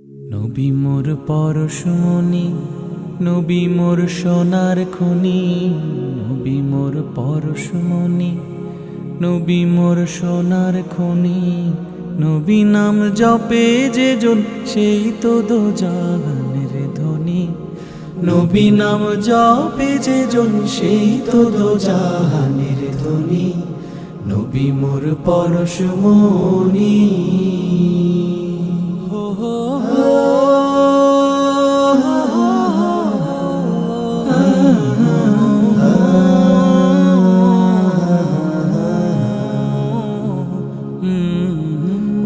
নবী মোর পরশমণি, নবী মোর সোনার খনি। নবী মোর পরশমণি, নবী মোর সোনার খনি। নবী নাম জপে যে জন, সেই তো দোজাহানের ধনী। নবী নাম জপে যে জন, সেই তো দোজাহানের ধনী। নবী মোর পরশমণি।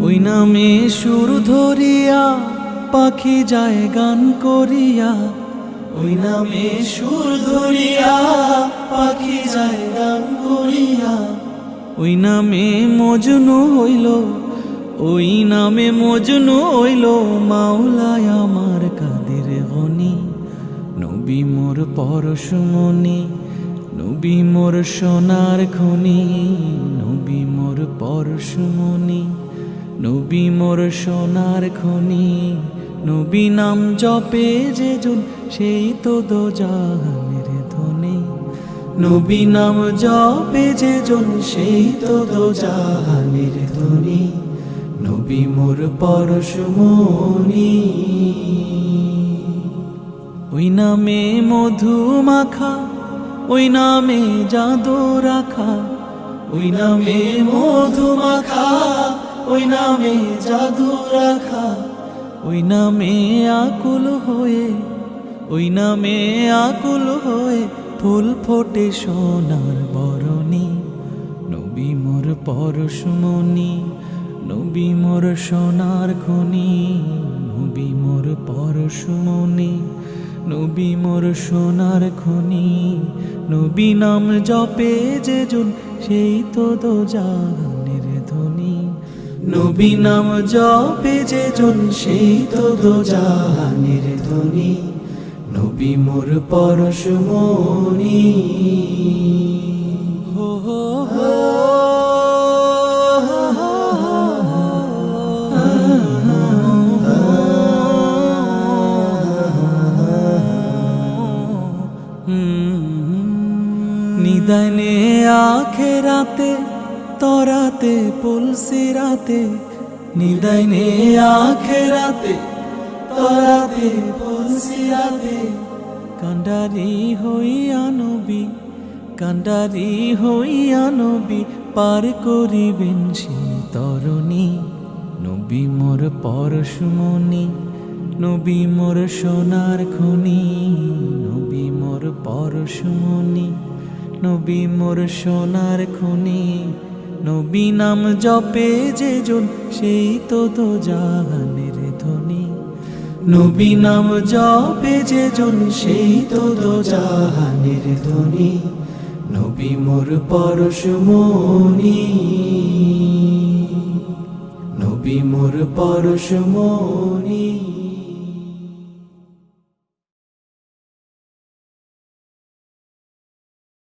ওই নামে সুর ধরিয়া পাখি যায় গান করিয়া। ওই নামে সুর ধরিয়া পাখি যায় গান করিয়া। ওই নামে মজনু হইল, ওই নামে মজনু হইল মাওলায় আমার কাদের গনি। নবী মোর পরশমণি, নবী মোর সোনার খনি। নবী মোর পরশমণি, নবী মোর সোনার খনি। নবী নাম জপে যে জন, সেই তো দোজাহানের ধনী। নবী নাম জপে যে জন, সেই তো দোজাহানের ধনী। নবী মোর পরশমণি। ওই নামে মধু মাখা, ওই নামে জাদু রাখা। ওই নামে মধু মাখা, ওই নামে জাদু রাখা। ওই নামে আকুল হয়ে, ওই নামে আকুল হয়ে ফুল ফোটে সোনার বরণী। নবী মোর পরশমণি, নবী মোর সোনার খনি। নবী মোর পরশমণি, নবী মোর সোনার খনি। নবী নাম জপে যে জন, সেই তো দোজাহানের ধনী। নবী নাম জপে যে জন, সেই তো দোজাহানের ধনী। নবী মোর পরশমণি। হো হো হো। নিদানে আখেরাতে তরাতে পুলসিরাতে। নিদানে আখেরাতে তরাতে পুলসিরাতে। কান্ডারি হইয়া নবী, কান্ডারি হইয়া নবী পার করিবেন সেই তরণী। নবী মোর পরশমণি, নবী মোর সোনার খনি। নবী মোর পরশমণি, নবী মোর সোনার খনি। নবী নাম জপে যে জন, সেই তো দোজাহানের ধনী। নবী নাম জপে যে জন, সেই তো দোজাহানের ধনী। নবী মোর পরশমণি, নবী মোর পরশমণি।